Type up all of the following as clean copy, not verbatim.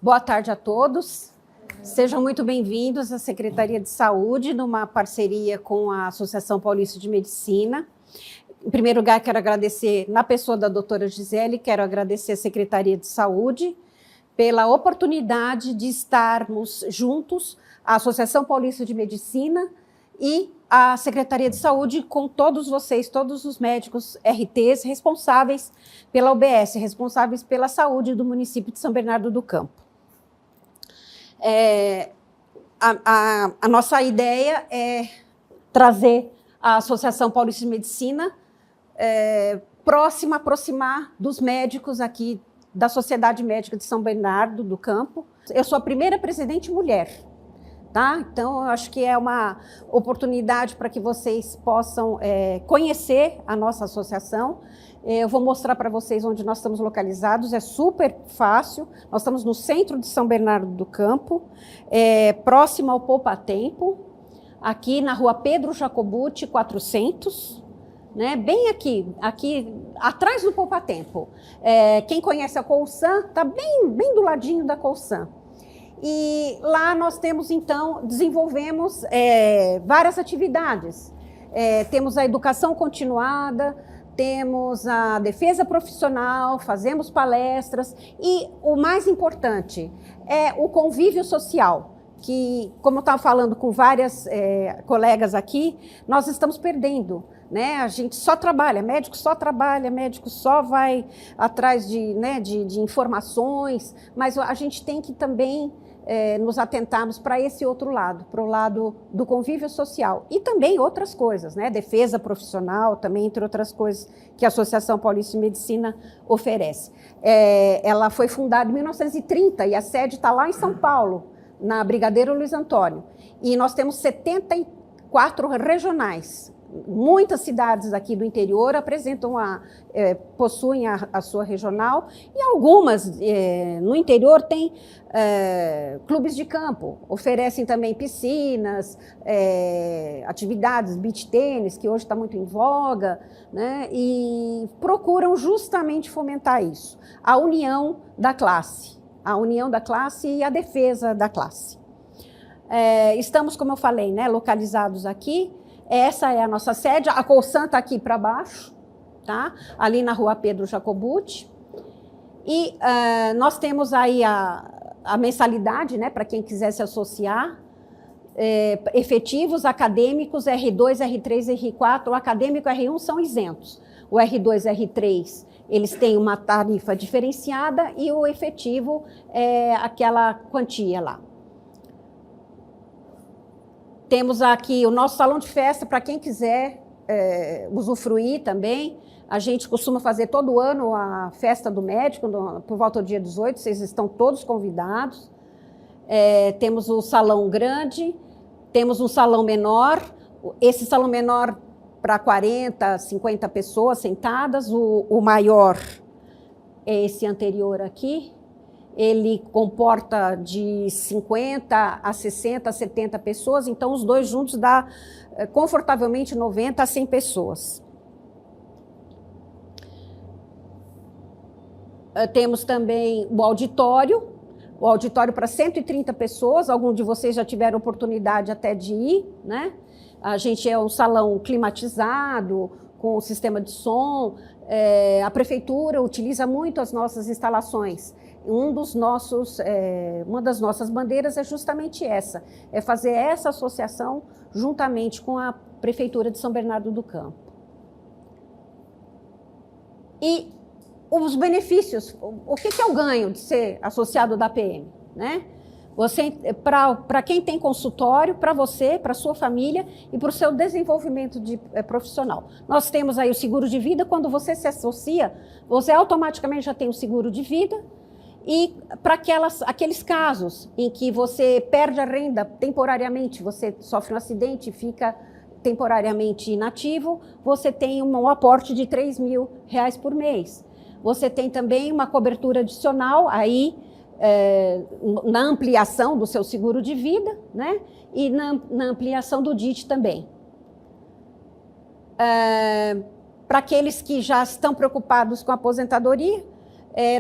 Boa tarde a todos. Sejam muito bem-vindos à Secretaria de Saúde, numa parceria com a Associação Paulista de Medicina. Em primeiro lugar, quero agradecer, na pessoa da doutora Gisele, quero agradecer à Secretaria de Saúde pela oportunidade de estarmos juntos, a Associação Paulista de Medicina e a Secretaria de Saúde, com todos vocês, todos os médicos RTs responsáveis pela UBS, responsáveis pela saúde do município de São Bernardo do Campo. A nossa ideia é trazer a Associação Paulista de Medicina aproximar dos médicos aqui da Sociedade Médica de São Bernardo do Campo. Eu sou a primeira presidente mulher, tá? Então, eu acho que é uma oportunidade para que vocês possam conhecer a nossa associação. Eu vou mostrar para vocês onde nós estamos localizados, é super fácil. Nós estamos no centro de São Bernardo do Campo, próximo ao Poupa Tempo, aqui na rua Pedro Jacobucci, 400, né? Bem aqui atrás do Poupa Tempo. Quem conhece a Colsan, está bem do ladinho da Colsan. E lá nós temos, então, desenvolvemos várias atividades. Temos a educação continuada, temos a defesa profissional, fazemos palestras e o mais importante é o convívio social, que, como eu estava falando com várias colegas aqui, nós estamos perdendo, né? A gente só trabalha, médico só vai atrás de informações, mas a gente tem que também nos atentarmos para esse outro lado, para o lado do convívio social e também outras coisas, né? Defesa profissional, também entre outras coisas que a Associação Paulista de Medicina oferece. Ela foi fundada em 1930 e a sede está lá em São Paulo, na Brigadeiro Luiz Antônio, e nós temos 74 regionais. Muitas cidades aqui do interior possuem a sua regional e algumas no interior têm clubes de campo, oferecem também piscinas, atividades, beach tênis, que hoje está muito em voga, né? E procuram justamente fomentar isso, a união da classe e a defesa da classe. Estamos, como eu falei, né, localizados aqui. Essa é a nossa sede, a Colsan está aqui para baixo, tá? Ali na rua Pedro Jacobucci. E nós temos aí a mensalidade, né, para quem quiser se associar, efetivos, acadêmicos, R2, R3, R4, o acadêmico e R1 são isentos. O R2 e R3, eles têm uma tarifa diferenciada e o efetivo é aquela quantia lá. Temos aqui o nosso salão de festa para quem quiser usufruir também. A gente costuma fazer todo ano a festa do médico, por volta do dia 18, vocês estão todos convidados. Temos o salão grande, temos um salão menor. Esse salão menor para 40, 50 pessoas sentadas. O maior é esse anterior aqui. Ele comporta de 50 a 60, 70 pessoas, então os dois juntos dá confortavelmente 90 a 100 pessoas. Temos também o auditório para 130 pessoas, alguns de vocês já tiveram oportunidade até de ir, né? A gente é um salão climatizado, com sistema de som, a prefeitura utiliza muito as nossas instalações. Uma das nossas bandeiras é justamente essa, é fazer essa associação juntamente com a Prefeitura de São Bernardo do Campo. E os benefícios, o que é o ganho de ser associado da PM, né? Para quem tem consultório, para você, para a sua família e para o seu desenvolvimento profissional. Nós temos aí o seguro de vida, quando você se associa, você automaticamente já tem o seguro de vida. E para aqueles casos em que você perde a renda temporariamente, você sofre um acidente e fica temporariamente inativo, você tem um aporte de R$3.000 por mês. Você tem também uma cobertura adicional aí, na ampliação do seu seguro de vida, né? E na ampliação do DIT também. Para aqueles que já estão preocupados com a aposentadoria,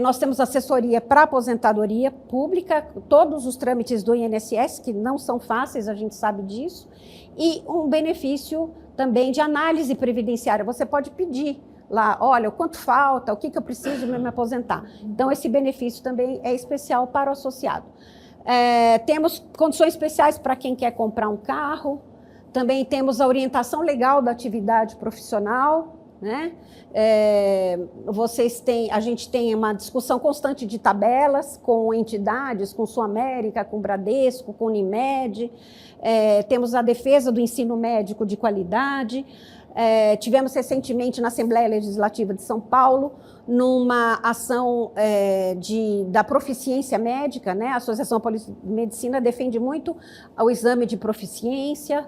Nós temos assessoria para aposentadoria pública, todos os trâmites do INSS, que não são fáceis, a gente sabe disso, e um benefício também de análise previdenciária. Você pode pedir lá, olha, o quanto falta, o que eu preciso me aposentar. Então, esse benefício também é especial para o associado. Temos condições especiais para quem quer comprar um carro, também temos a orientação legal da atividade profissional, né? A gente tem uma discussão constante de tabelas com entidades, com Sul América, com Bradesco, com Unimed, temos a defesa do ensino médico de qualidade. Tivemos recentemente na Assembleia Legislativa de São Paulo, numa ação da proficiência médica, né? A Associação Paulista de Medicina defende muito o exame de proficiência,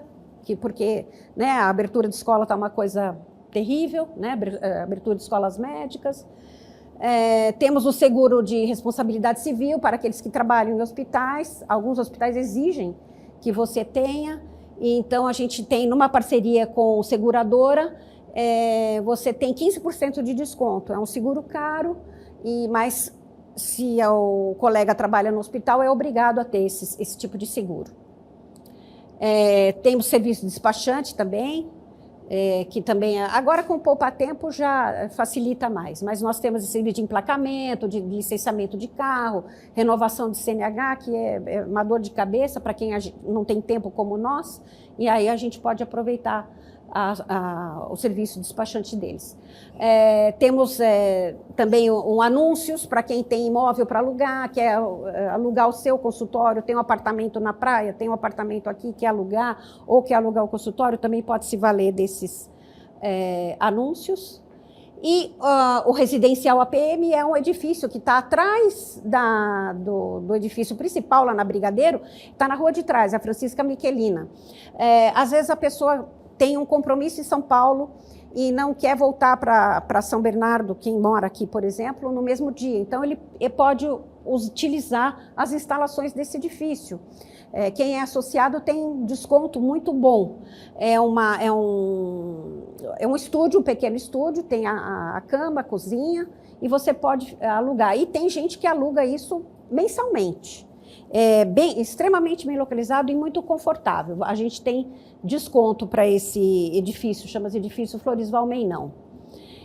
porque, né, a abertura de escola está uma coisa terrível, né? Abertura de escolas médicas. Temos o seguro de responsabilidade civil para aqueles que trabalham em hospitais. Alguns hospitais exigem que você tenha. Então, a gente tem, numa parceria com seguradora, você tem 15% de desconto. É um seguro caro, mas se o colega trabalha no hospital, é obrigado a ter esse tipo de seguro. Temos serviço de despachante também, que também, agora com o poupa-tempo já facilita mais, mas nós temos esse serviço de emplacamento, de licenciamento de carro, renovação de CNH, que é uma dor de cabeça para quem não tem tempo como nós, e aí a gente pode aproveitar o serviço de despachante deles. Temos também anúncios para quem tem imóvel para alugar, quer alugar o seu consultório, tem um apartamento na praia, tem um apartamento aqui, quer alugar, ou quer alugar o consultório, também pode se valer desses anúncios. E o residencial APM é um edifício que está atrás do edifício principal, lá na Brigadeiro, está na rua de trás, a Francisca Miquelina. Às vezes a pessoa tem um compromisso em São Paulo e não quer voltar para São Bernardo, quem mora aqui, por exemplo, no mesmo dia. Então, ele pode utilizar as instalações desse edifício. Quem é associado tem desconto muito bom. É um estúdio, um pequeno estúdio, tem a cama, a cozinha, e você pode alugar. E tem gente que aluga isso mensalmente. Extremamente bem localizado e muito confortável. A gente tem desconto para esse edifício, chama-se Edifício Floresval Meinão.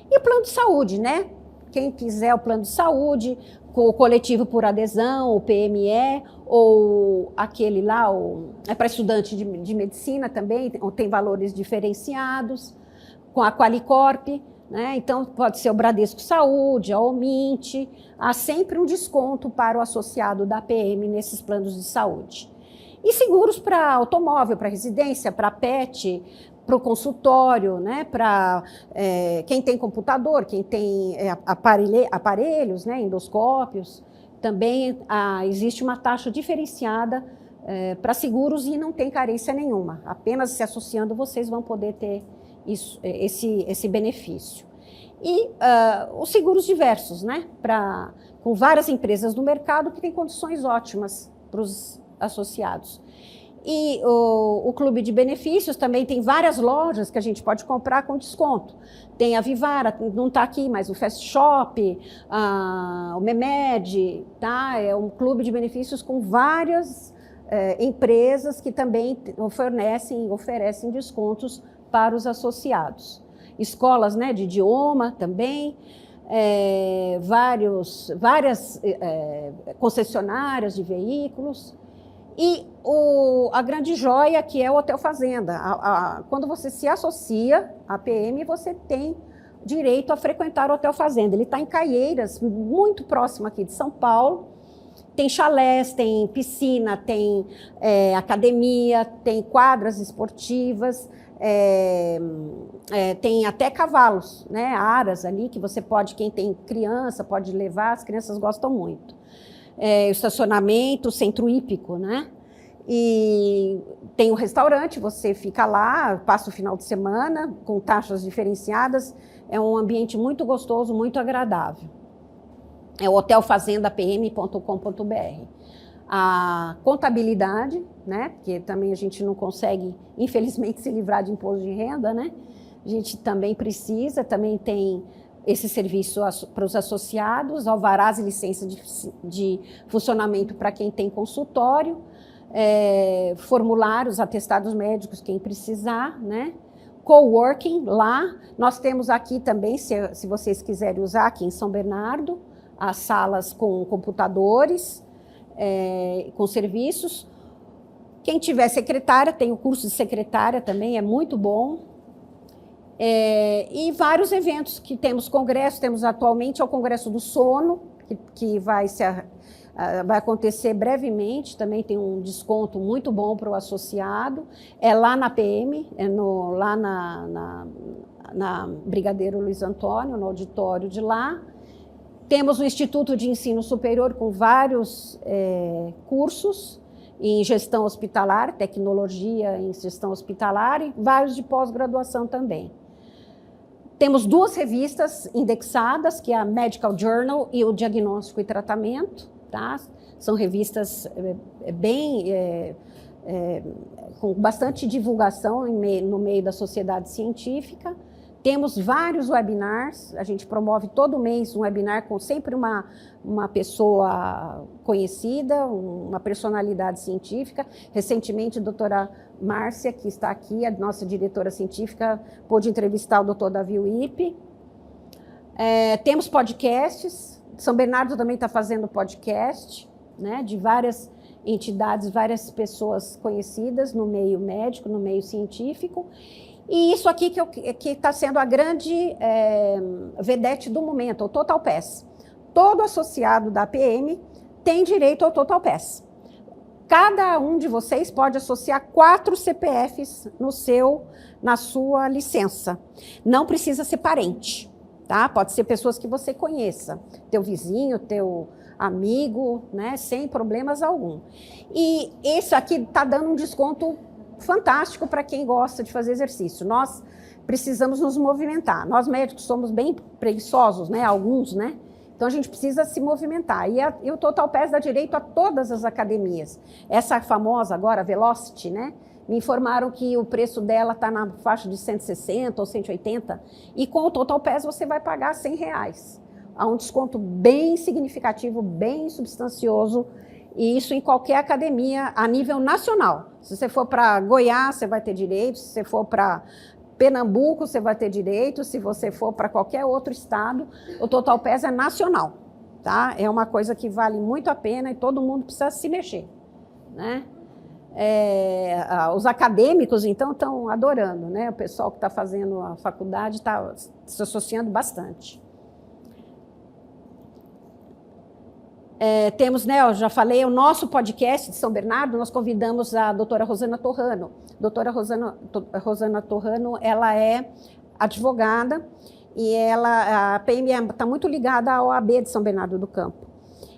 E o plano de saúde, né? Quem quiser o plano de saúde, com o coletivo por adesão, o PME, ou aquele lá, para estudante de medicina também, tem valores diferenciados, com a Qualicorp, né? Então, pode ser o Bradesco Saúde, a Omint, há sempre um desconto para o associado da PM nesses planos de saúde. E seguros para automóvel, para residência, para PET, para o consultório, né? Para quem tem computador, quem tem aparelhos, né? Endoscópios. Também existe uma taxa diferenciada para seguros e não tem carência nenhuma. Apenas se associando vocês vão poder ter esse benefício. E os seguros diversos, né? Com várias empresas no mercado que têm condições ótimas para os associados. E o Clube de Benefícios também tem várias lojas que a gente pode comprar com desconto. Tem a Vivara, não está aqui, mas o Fast Shop, o Memed, tá? É um clube de benefícios com várias empresas que também oferecem descontos para os associados. Escolas, né, de idioma também, várias concessionárias de veículos. E a grande joia, que é o Hotel Fazenda. Quando você se associa à PM, você tem direito a frequentar o Hotel Fazenda. Ele está em Caieiras, muito próximo aqui de São Paulo. Tem chalés, tem piscina, tem academia, tem quadras esportivas, tem até cavalos, né, aras ali, que você pode, quem tem criança, pode levar, as crianças gostam muito. Estacionamento, centro hípico, né? E tem um restaurante, você fica lá, passa o final de semana, com taxas diferenciadas, é um ambiente muito gostoso, muito agradável. É o hotelfazendapm.com.br. A contabilidade, né? Porque também a gente não consegue, infelizmente, se livrar de imposto de renda, né? A gente também precisa, também tem esse serviço para os associados, alvarás e licenças de funcionamento para quem tem consultório, formulários, atestados médicos, quem precisar, né? Coworking lá, nós temos aqui também, se vocês quiserem usar aqui em São Bernardo, as salas com computadores, com serviços. Quem tiver secretária, tem o curso de secretária também, é muito bom. E vários eventos que temos congresso, temos atualmente o Congresso do Sono, que vai acontecer brevemente, também tem um desconto muito bom para o associado, é lá na PM, lá na Brigadeiro Luiz Antônio, no auditório de lá. Temos o Instituto de Ensino Superior com vários cursos em gestão hospitalar, tecnologia em gestão hospitalar e vários de pós-graduação também. Temos 2 revistas indexadas, que é a Medical Journal e o Diagnóstico e Tratamento, tá? São revistas com bastante divulgação no meio da sociedade científica. Temos vários webinars, a gente promove todo mês um webinar com sempre uma pessoa conhecida, uma personalidade científica. Recentemente, a doutora Márcia, que está aqui, a nossa diretora científica, pôde entrevistar o doutor Davi Wippe. Temos podcasts, São Bernardo também está fazendo podcast, né, de várias entidades, várias pessoas conhecidas no meio médico, no meio científico. E isso aqui que está sendo a grande vedete do momento, o Total Pass. Todo associado da PM tem direito ao Total Pass. Cada um de vocês pode associar 4 CPFs na sua licença. Não precisa ser parente, tá? Pode ser pessoas que você conheça, teu vizinho, teu amigo, né? Sem problemas algum. E esse aqui está dando um desconto fantástico para quem gosta de fazer exercício. Nós precisamos nos movimentar. Nós médicos somos bem preguiçosos, né? Alguns, né? Então a gente precisa se movimentar. E o Total Pass dá direito a todas as academias. Essa famosa agora, Velocity, né? Me informaram que o preço dela está na faixa de 160 ou 180. E com o Total Pass você vai pagar R$100. Há um desconto bem significativo, bem substancioso. E isso em qualquer academia a nível nacional. Se você for para Goiás, você vai ter direito. Se você for para Pernambuco, você vai ter direito. Se você for para qualquer outro estado, o Total Pass é nacional, tá? É uma coisa que vale muito a pena e todo mundo precisa se mexer, né? Os acadêmicos, então, estão adorando, né? O pessoal que está fazendo a faculdade está se associando bastante. Temos, né, eu já falei, o nosso podcast de São Bernardo, nós convidamos a doutora Rosana Torrano. Doutora Rosana Torrano, ela é advogada e a PM está muito ligada à OAB de São Bernardo do Campo.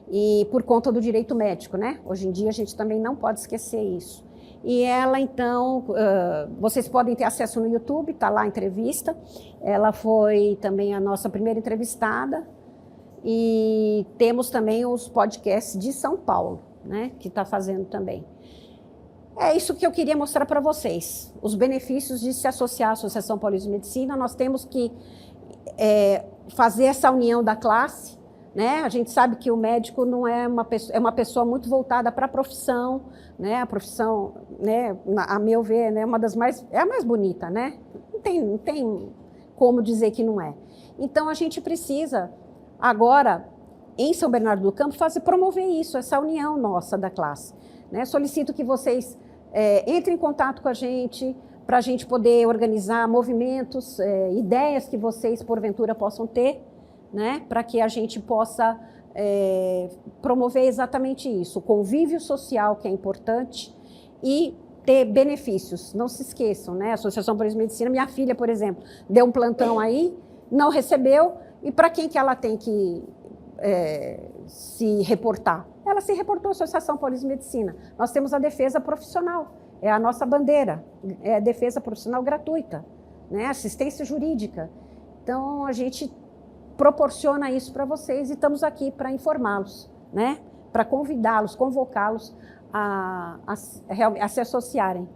E por conta do direito médico, né? Hoje em dia a gente também não pode esquecer isso. E ela, então, vocês podem ter acesso no YouTube, está lá a entrevista. Ela foi também a nossa primeira entrevistada. E temos também os podcasts de São Paulo, né, que está fazendo também. É isso que eu queria mostrar para vocês, os benefícios de se associar à Associação Paulista de Medicina. Nós temos que fazer essa união da classe, né? A gente sabe que o médico não é uma pessoa muito voltada para a profissão, né? A profissão, né, a meu ver, né, é a mais bonita, né? Não tem como dizer que não é. Então a gente precisa agora, em São Bernardo do Campo, promover isso, essa união nossa da classe, né? Solicito que vocês entrem em contato com a gente, para a gente poder organizar movimentos, ideias que vocês, porventura, possam ter, né? Para que a gente possa promover exatamente isso, o convívio social, que é importante, e ter benefícios. Não se esqueçam, né? A Associação Paulista de Medicina, minha filha, por exemplo, deu um plantão aí, não recebeu. E para quem que ela tem que se reportar? Ela se reportou à Associação Paulista de Medicina. Nós temos a defesa profissional, é a nossa bandeira, é a defesa profissional gratuita, né? Assistência jurídica. Então, a gente proporciona isso para vocês e estamos aqui para informá-los, né? Para convidá-los, convocá-los a se associarem,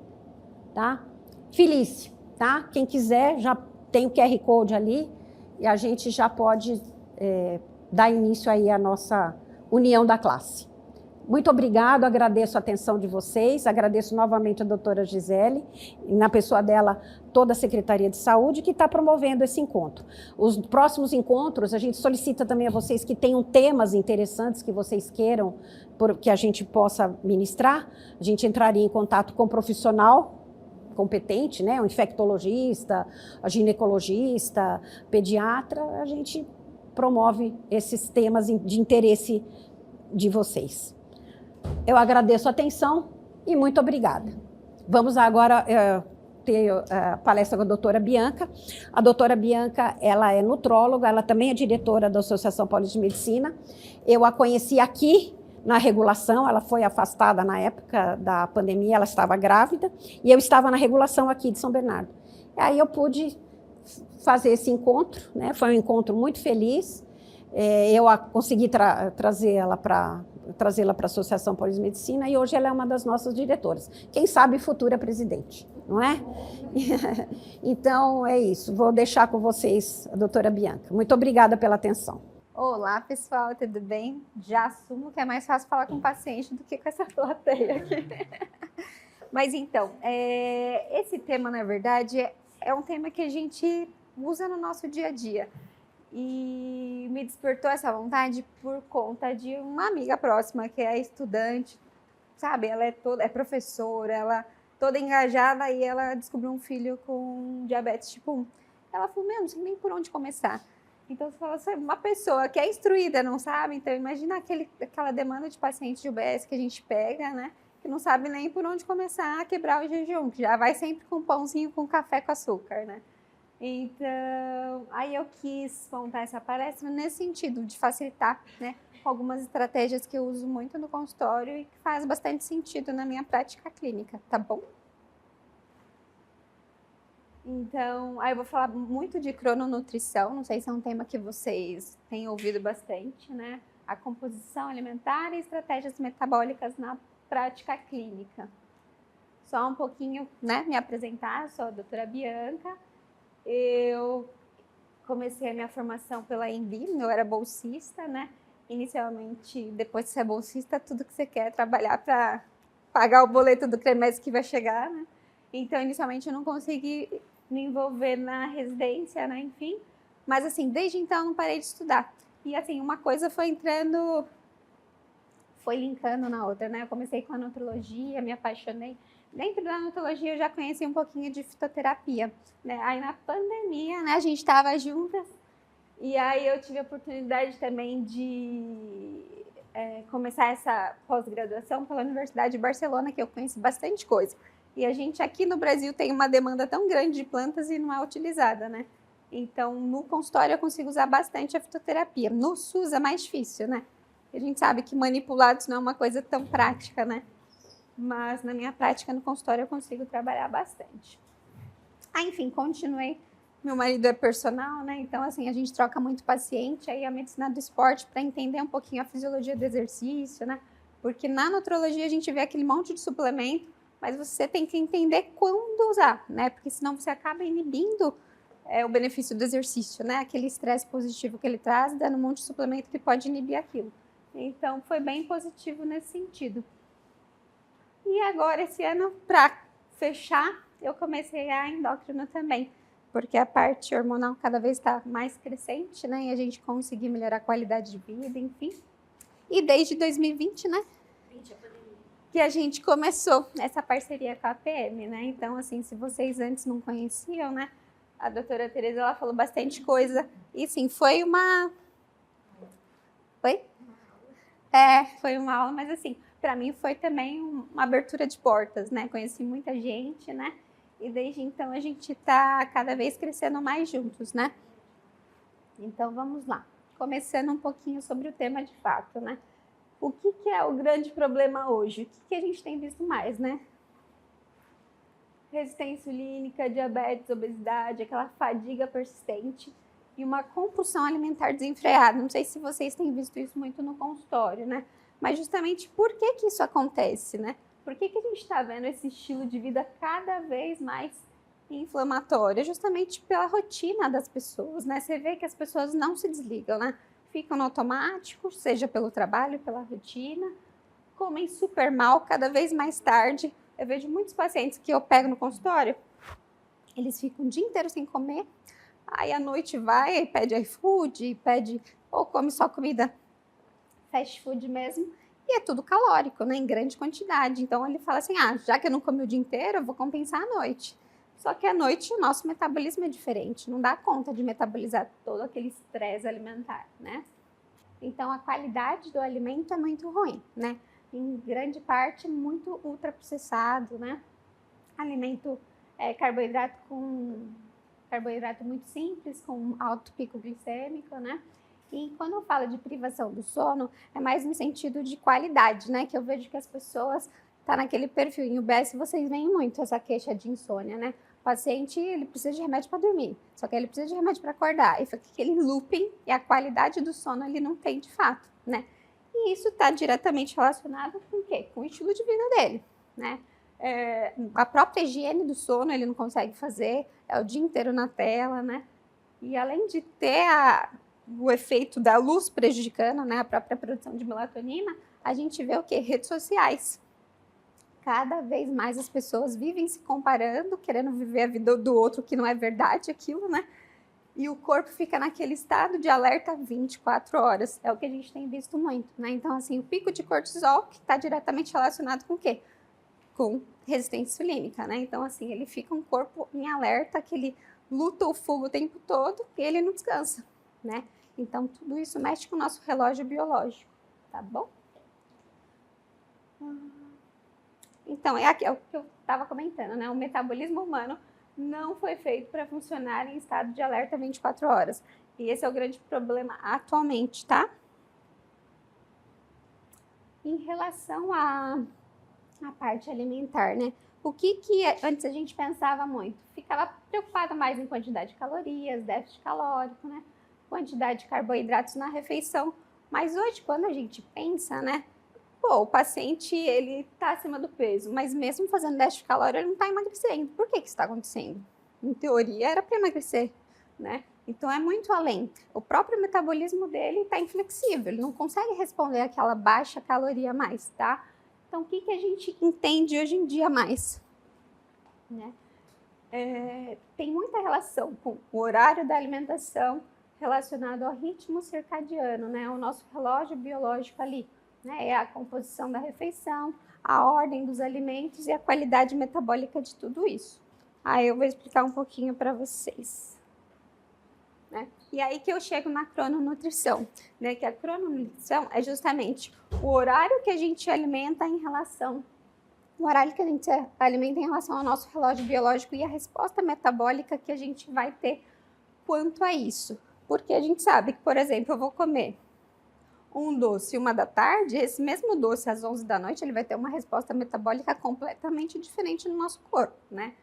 tá? Felice, tá? Quem quiser, já tem o QR Code ali. e a gente já pode dar início aí à nossa união da classe. Muito obrigado, agradeço a atenção de vocês, agradeço novamente a doutora Gisele, e na pessoa dela, toda a Secretaria de Saúde, que está promovendo esse encontro. Os próximos encontros, a gente solicita também a vocês que tenham temas interessantes que vocês queiram que a gente possa ministrar. A gente entraria em contato com o profissional competente, né, um infectologista, a ginecologista, pediatra, a gente promove esses temas de interesse de vocês. Eu agradeço a atenção e muito obrigada. Vamos agora ter a palestra com a doutora Bianca. A doutora Bianca, ela é nutróloga, ela também é diretora da Associação Paulista de Medicina. Eu a conheci aqui na regulação, ela foi afastada na época da pandemia, ela estava grávida, e eu estava na regulação aqui de São Bernardo. Aí eu pude fazer esse encontro, né? Foi um encontro muito feliz. Eu consegui trazê-la para a Associação Paulista de Medicina e hoje ela é uma das nossas diretoras. Quem sabe futura presidente, não é? Então, é isso. Vou deixar com vocês a doutora Bianca. Muito obrigada pela atenção. Olá, pessoal, tudo bem? Já assumo que é mais fácil falar com o paciente do que com essa plateia aqui. Mas então, esse tema, na verdade, é um tema que a gente usa no nosso dia a dia. E me despertou essa vontade por conta de uma amiga próxima que é estudante, sabe? Ela é professora, ela toda engajada e ela descobriu um filho com diabetes tipo 1. Ela falou, não sei nem por onde começar. Então, você fala, sabe, uma pessoa que é instruída, não sabe? Então, imagina aquela demanda de paciente de UBS que a gente pega, né? Que não sabe nem por onde começar a quebrar o jejum, que já vai sempre com pãozinho com café com açúcar, né? Então, aí eu quis montar essa palestra nesse sentido, de facilitar, né? Algumas estratégias que eu uso muito no consultório e que faz bastante sentido na minha prática clínica, tá bom? Então, aí eu vou falar muito de crononutrição, não sei se é um tema que vocês têm ouvido bastante, né? A composição alimentar e estratégias metabólicas na prática clínica. Só um pouquinho, né, me apresentar, sou a doutora Bianca. Eu comecei a minha formação pela Embi, eu era bolsista, né? Inicialmente, depois de ser bolsista, tudo que você quer é trabalhar para pagar o boleto do CREMES que vai chegar, né? Então, inicialmente, eu não consegui me envolver na residência, né? Enfim, mas assim, desde então eu não parei de estudar. E assim, uma coisa foi entrando, foi linkando na outra, né? Eu comecei com a nutrologia, me apaixonei. Dentro da nutrologia eu já conheci um pouquinho de fitoterapia, né? Aí na pandemia, né, a gente estava juntas e aí eu tive a oportunidade também de começar essa pós-graduação pela Universidade de Barcelona, que eu conheci bastante coisa. E a gente aqui no Brasil tem uma demanda tão grande de plantas e não é utilizada, né? Então, no consultório eu consigo usar bastante a fitoterapia. No SUS é mais difícil, né? A gente sabe que manipulados não é uma coisa tão prática, né? Mas na minha prática no consultório eu consigo trabalhar bastante. Enfim, continuei. Meu marido é personal, né? Então, assim, a gente troca muito paciente. Aí a medicina do esporte para entender um pouquinho a fisiologia do exercício, né? Porque na nutrologia a gente vê aquele monte de suplemento, mas você tem que entender quando usar, né? Porque senão você acaba inibindo o benefício do exercício, né? Aquele estresse positivo que ele traz, dando um monte de suplemento que pode inibir aquilo. Então, foi bem positivo nesse sentido. E agora, esse ano, para fechar, eu comecei a endócrina também, porque a parte hormonal cada vez está mais crescente, né? E a gente conseguir melhorar a qualidade de vida, enfim. E desde 2020, né? Que a gente começou essa parceria com a APM, né? Então, assim, se vocês antes não conheciam, né? A doutora Tereza, ela falou bastante coisa. E, sim, foi uma... Oi? Foi uma aula, mas, assim, para mim foi também uma abertura de portas, né? Conheci muita gente, né? E desde então a gente está cada vez crescendo mais juntos, né? Então, vamos lá. Começando um pouquinho sobre o tema de fato, né? O que é o grande problema hoje? O que a gente tem visto mais, né? Resistência insulínica, diabetes, obesidade, aquela fadiga persistente e uma compulsão alimentar desenfreada. Não sei se vocês têm visto isso muito no consultório, né? Mas justamente por que isso acontece, né? Por que a gente está vendo esse estilo de vida cada vez mais inflamatória, justamente pela rotina das pessoas, né? Você vê que as pessoas não se desligam, né? Ficam no automático, seja pelo trabalho, pela rotina, comem super mal, cada vez mais tarde. Eu vejo muitos pacientes que eu pego no consultório, eles ficam o dia inteiro sem comer, aí à noite vai e pede iFood, pede ou come só comida fast food mesmo, e é tudo calórico, né, em grande quantidade. Então ele fala assim, já que eu não comi o dia inteiro, eu vou compensar à noite. Só que à noite o nosso metabolismo é diferente, não dá conta de metabolizar todo aquele estresse alimentar, né? Então a qualidade do alimento é muito ruim, né? Em grande parte muito ultraprocessado, né? Alimento carboidrato muito simples, com alto pico glicêmico, né? E quando eu falo de privação do sono, é mais no sentido de qualidade, né? Que eu vejo que as pessoas tá naquele perfil. Em UBS vocês veem muito essa queixa de insônia, né? O paciente, ele precisa de remédio para dormir, só que ele precisa de remédio para acordar. E fica aquele looping e a qualidade do sono ele não tem de fato, né? E isso está diretamente relacionado com o quê? Com o estilo de vida dele, né? A própria higiene do sono ele não consegue fazer, é o dia inteiro na tela, né? E além de ter o efeito da luz prejudicando, né, a própria produção de melatonina, a gente vê o quê? Redes sociais. Cada vez mais as pessoas vivem se comparando, querendo viver a vida do outro, que não é verdade aquilo, né? E o corpo fica naquele estado de alerta 24 horas. É o que a gente tem visto muito, né? Então, assim, o pico de cortisol, que está diretamente relacionado com o quê? Com resistência insulínica, né? Então, assim, ele fica um corpo em alerta, que ele luta o fogo o tempo todo e ele não descansa, né? Então, tudo isso mexe com o nosso relógio biológico, tá bom? Então, é o que eu estava comentando, né? O metabolismo humano não foi feito para funcionar em estado de alerta 24 horas. E esse é o grande problema atualmente, tá? Em relação à parte alimentar, né? O que antes a gente pensava muito? Ficava preocupada mais em quantidade de calorias, déficit calórico, né? Quantidade de carboidratos na refeição. Mas hoje, quando a gente pensa, né? Pô, o paciente, ele tá acima do peso, mas mesmo fazendo déficit calórico, ele não tá emagrecendo. Por que isso está acontecendo? Em teoria, era para emagrecer, né? Então, é muito além. O próprio metabolismo dele está inflexível, ele não consegue responder àquela baixa caloria mais, tá? Então, o que a gente entende hoje em dia mais? Né? Tem muita relação com o horário da alimentação relacionado ao ritmo circadiano, né? O nosso relógio biológico ali, né? É a composição da refeição, a ordem dos alimentos e a qualidade metabólica de tudo isso. Aí eu vou explicar um pouquinho para vocês. Né? E aí que eu chego na crononutrição, né? Que a crononutrição é justamente o horário que a gente alimenta em relação, o horário que a gente alimenta em relação ao nosso relógio biológico e a resposta metabólica que a gente vai ter quanto a isso. Porque a gente sabe que, por exemplo, eu vou comer um doce 1 da tarde, esse mesmo doce às 11 da noite, ele vai ter uma resposta metabólica completamente diferente no nosso corpo, né?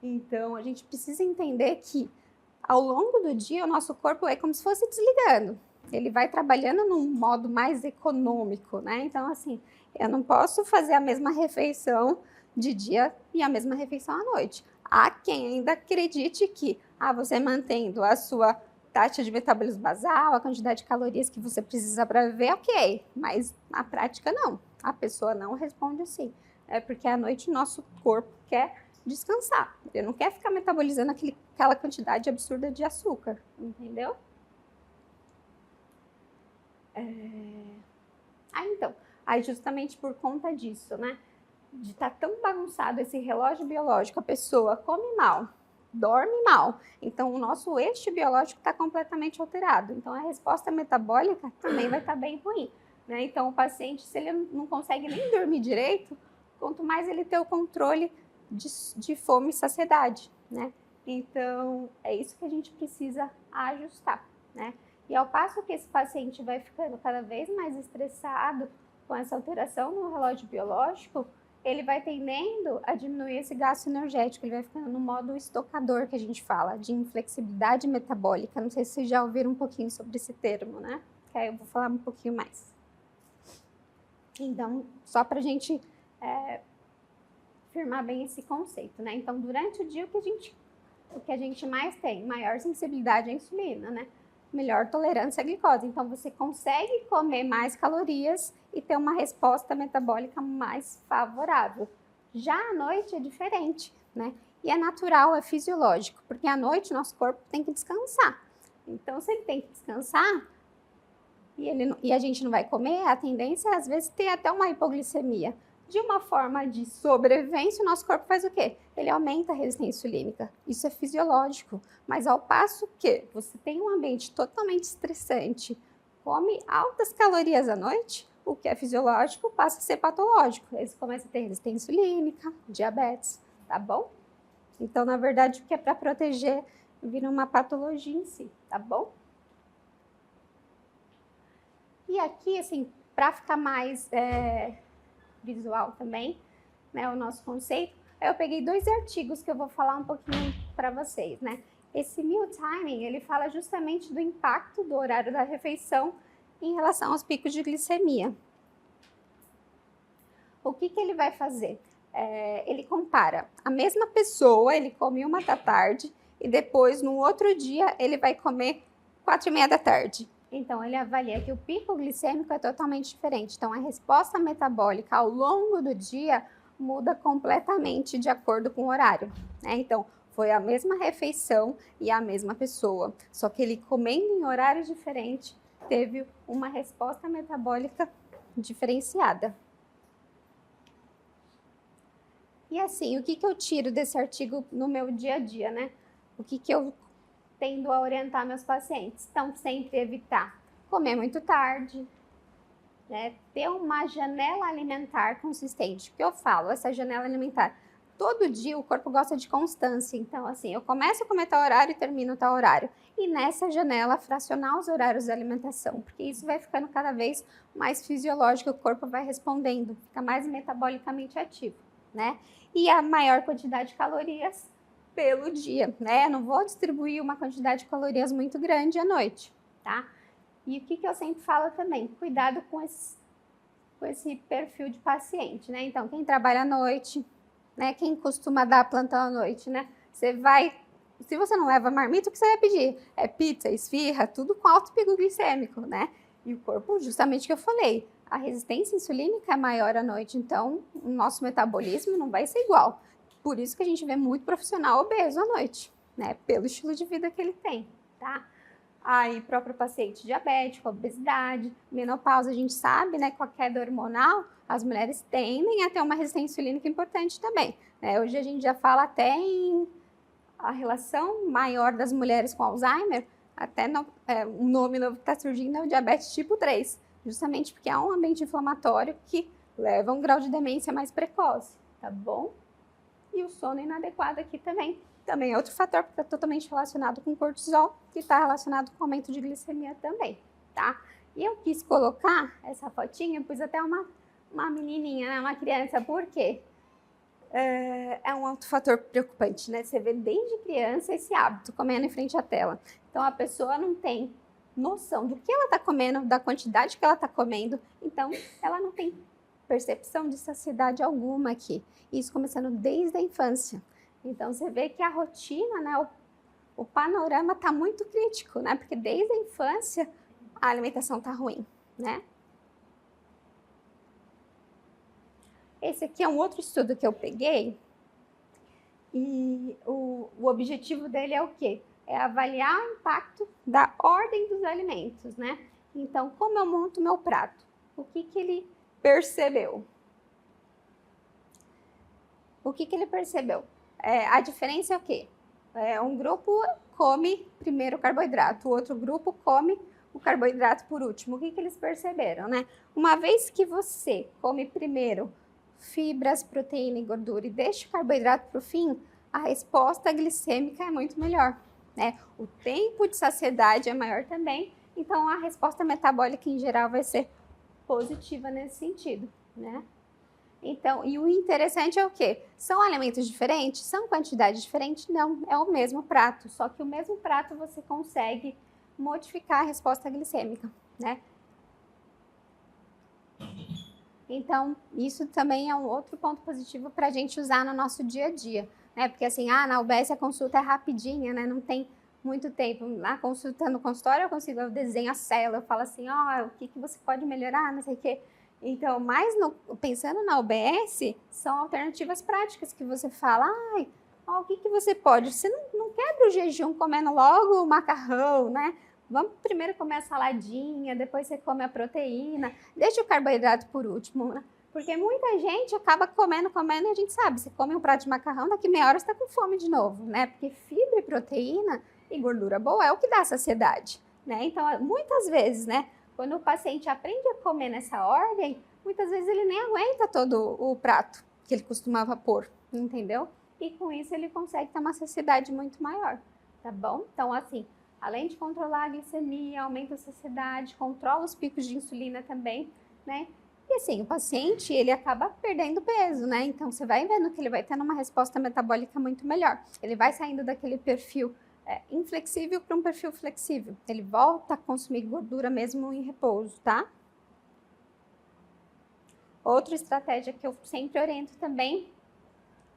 Então, a gente precisa entender que ao longo do dia, o nosso corpo é como se fosse desligando. Ele vai trabalhando num modo mais econômico, né? Então, assim, eu não posso fazer a mesma refeição de dia e a mesma refeição à noite. Há quem ainda acredite que, você mantendo a sua taxa de metabolismo basal, a quantidade de calorias que você precisa para viver, ok. Mas na prática, não. A pessoa não responde assim. É porque à noite o nosso corpo quer descansar. Ele não quer ficar metabolizando aquela quantidade absurda de açúcar, entendeu? Então, aí justamente por conta disso, né? De estar tão bagunçado esse relógio biológico, a pessoa come mal, dorme mal. Então, o nosso eixo biológico está completamente alterado. Então, a resposta metabólica também vai estar bem ruim, né? Então, o paciente, se ele não consegue nem dormir direito, quanto mais ele ter o controle de fome e saciedade, né? Então, é isso que a gente precisa ajustar, né? E ao passo que esse paciente vai ficando cada vez mais estressado com essa alteração no relógio biológico, ele vai tendendo a diminuir esse gasto energético, ele vai ficando no modo estocador, que a gente fala, de inflexibilidade metabólica. Não sei se vocês já ouviram um pouquinho sobre esse termo, né? Que aí eu vou falar um pouquinho mais. Então, só para a gente firmar bem esse conceito, né? Então, durante o dia, o que a gente o que a gente mais tem? Maior sensibilidade à insulina, né? Melhor tolerância à glicose. Então, você consegue comer mais calorias e ter uma resposta metabólica mais favorável. Já à noite é diferente, né? E é natural, é fisiológico, porque à noite nosso corpo tem que descansar. Então, se ele tem que descansar e a gente não vai comer, a tendência é, às vezes, ter até uma hipoglicemia. De uma forma de sobrevivência, o nosso corpo faz o quê? Ele aumenta a resistência insulínica. Isso é fisiológico. Mas ao passo que você tem um ambiente totalmente estressante, come altas calorias à noite, o que é fisiológico passa a ser patológico. Eles começam a ter resistência insulínica, diabetes, tá bom? Então, na verdade, o que é para proteger vira uma patologia em si, tá bom? E aqui, assim, para ficar mais visual também, né, o nosso conceito, eu peguei 2 artigos que eu vou falar um pouquinho para vocês, né? Esse meal timing, ele fala justamente do impacto do horário da refeição em relação aos picos de glicemia. O que ele vai fazer? Ele compara a mesma pessoa, ele come 1 da tarde e depois, no outro dia, ele vai comer 4:30 da tarde. Então, ele avalia que o pico glicêmico é totalmente diferente. Então, a resposta metabólica ao longo do dia muda completamente de acordo com o horário, né? Então, foi a mesma refeição e a mesma pessoa, só que ele comendo em horários diferentes teve uma resposta metabólica diferenciada. E assim, o que eu tiro desse artigo no meu dia a dia, né? O que eu tendo a orientar meus pacientes? Então, sempre evitar comer muito tarde, né? Ter uma janela alimentar consistente. O que eu falo? Essa janela alimentar. Todo dia o corpo gosta de constância. Então, assim, eu começo a comer tal horário e termino tal horário. E nessa janela, fracionar os horários de alimentação, porque isso vai ficando cada vez mais fisiológico, o corpo vai respondendo, fica mais metabolicamente ativo, né? E a maior quantidade de calorias pelo dia, né? Eu não vou distribuir uma quantidade de calorias muito grande à noite, tá? E o que eu sempre falo também, cuidado com esse perfil de paciente, né? Então, quem trabalha à noite, né? Quem costuma dar plantão à noite, né? Se você não leva marmita, o que você vai pedir? É pizza, esfirra, tudo com alto pico glicêmico, né? E o corpo, justamente o que eu falei, a resistência insulínica é maior à noite, então o nosso metabolismo não vai ser igual. Por isso que a gente vê muito profissional obeso à noite, né? Pelo estilo de vida que ele tem, tá? Aí, próprio paciente diabético, obesidade, menopausa, a gente sabe, né? Com a queda hormonal, as mulheres tendem a ter uma resistência insulínica importante também, né? Hoje a gente já fala até em a relação maior das mulheres com Alzheimer, até um nome novo que está surgindo é o diabetes tipo 3, justamente porque há um ambiente inflamatório que leva a um grau de demência mais precoce, tá bom? E o sono inadequado aqui também é outro fator, porque está totalmente relacionado com cortisol, que está relacionado com aumento de glicemia também, tá? E eu quis colocar essa fotinha, pus até uma menininha, né, uma criança, por quê? É um outro fator preocupante, né? Você vê desde criança esse hábito, comendo em frente à tela. Então, a pessoa não tem noção do que ela está comendo, da quantidade que ela está comendo, então ela não tem percepção de saciedade alguma aqui. Isso começando desde a infância. Então, você vê que a rotina, né, o panorama está muito crítico, né? Porque desde a infância a alimentação está ruim, né? Esse aqui é um outro estudo que eu peguei e o objetivo dele é o quê? É avaliar o impacto da ordem dos alimentos, né? Então, como eu monto meu prato? O que ele percebeu? O que ele percebeu? A diferença é o quê? Um grupo come primeiro o carboidrato, o outro grupo come o carboidrato por último. O que eles perceberam, né? Uma vez que você come primeiro fibras, proteína e gordura e deixa o carboidrato para o fim, a resposta glicêmica é muito melhor, né? O tempo de saciedade é maior também, então a resposta metabólica em geral vai ser positiva nesse sentido, né? Então, e o interessante é o quê? São alimentos diferentes? São quantidades diferentes? Não, é o mesmo prato, só que o mesmo prato você consegue modificar a resposta glicêmica, né? Então, isso também é um outro ponto positivo para a gente usar no nosso dia a dia. né? Porque assim, na UBS a consulta é rapidinha, né? Não tem muito tempo. Na consulta no consultório eu desenho a célula, eu falo assim, o que você pode melhorar, não sei o quê. Então, pensando na UBS, são alternativas práticas que você fala, o que você pode? Você não quebra o jejum comendo logo o macarrão, né? Vamos primeiro comer a saladinha, depois você come a proteína, deixa o carboidrato por último, né? Porque muita gente acaba comendo, e a gente sabe, você come um prato de macarrão, daqui meia hora você está com fome de novo, né? Porque fibra e proteína e gordura boa é o que dá saciedade, né? Então, muitas vezes, né, quando o paciente aprende a comer nessa ordem, muitas vezes ele nem aguenta todo o prato que ele costumava pôr, entendeu? E com isso ele consegue ter uma saciedade muito maior, tá bom? Então, assim, além de controlar a glicemia, aumenta a saciedade, controla os picos de insulina também, né? E assim, o paciente, ele acaba perdendo peso, né? Então, você vai vendo que ele vai tendo uma resposta metabólica muito melhor. Ele vai saindo daquele perfil inflexível para um perfil flexível. Ele volta a consumir gordura mesmo em repouso, tá? Outra estratégia que eu sempre oriento também,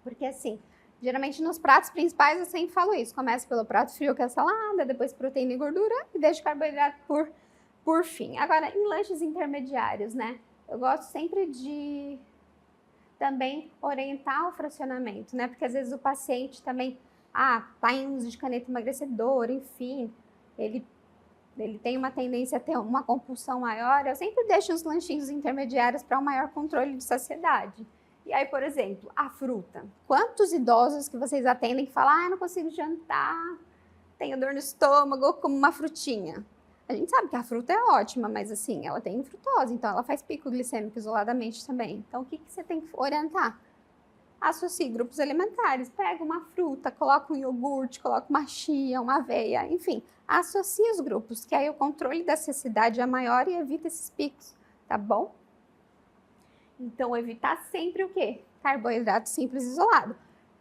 porque assim, geralmente nos pratos principais eu sempre falo isso. Começa pelo prato frio, que é a salada, depois proteína e gordura e deixa o carboidrato por fim. Agora, em lanches intermediários, né? Eu gosto sempre de também orientar o fracionamento, né? Porque às vezes o paciente também, tá em uso de caneta emagrecedora, enfim, ele tem uma tendência a ter uma compulsão maior. Eu sempre deixo os lanchinhos intermediários para um maior controle de saciedade. E aí, por exemplo, a fruta. Quantos idosos que vocês atendem que falam, eu não consigo jantar, tenho dor no estômago, como uma frutinha? A gente sabe que a fruta é ótima, mas assim, ela tem frutose, então ela faz pico glicêmico isoladamente também. Então, o que você tem que orientar? Associe grupos alimentares, pega uma fruta, coloca um iogurte, coloca uma chia, uma aveia, enfim, associe os grupos, que aí o controle da saciedade é maior e evita esses picos, tá bom? Então, evitar sempre o quê? Carboidrato simples isolado.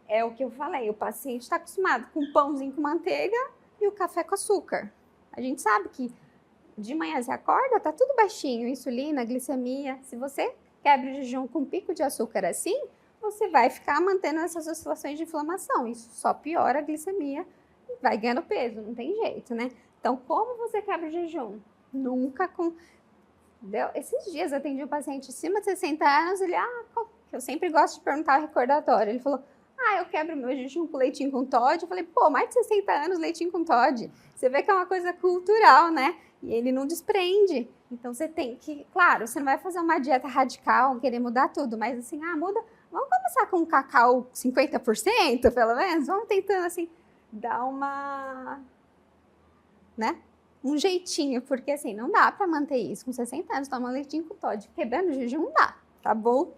É o que eu falei, o paciente está acostumado com pãozinho com manteiga e o café com açúcar. A gente sabe que de manhã você acorda, tá tudo baixinho, insulina, glicemia. Se você quebra o jejum com pico de açúcar assim, você vai ficar mantendo essas oscilações de inflamação. Isso só piora a glicemia e vai ganhando peso, não tem jeito, né? Então, como você quebra o jejum? Nunca com... Esses dias eu atendi um paciente acima de 60 anos, ele, eu sempre gosto de perguntar o recordatório. Ele falou, eu quebro meu jejum com leitinho com Toddy. Eu falei, mais de 60 anos leitinho com Toddy. Você vê que é uma coisa cultural, né? E ele não desprende. Então, você tem que... Claro, você não vai fazer uma dieta radical, querer mudar tudo, mas assim, muda... Vamos começar com um cacau 50%, pelo menos? Vamos tentando, assim, dar uma... né? Um jeitinho, porque assim, não dá para manter isso. Com 60 anos, tomando leitinho com Toddy, quebrando o jejum, não dá, tá bom?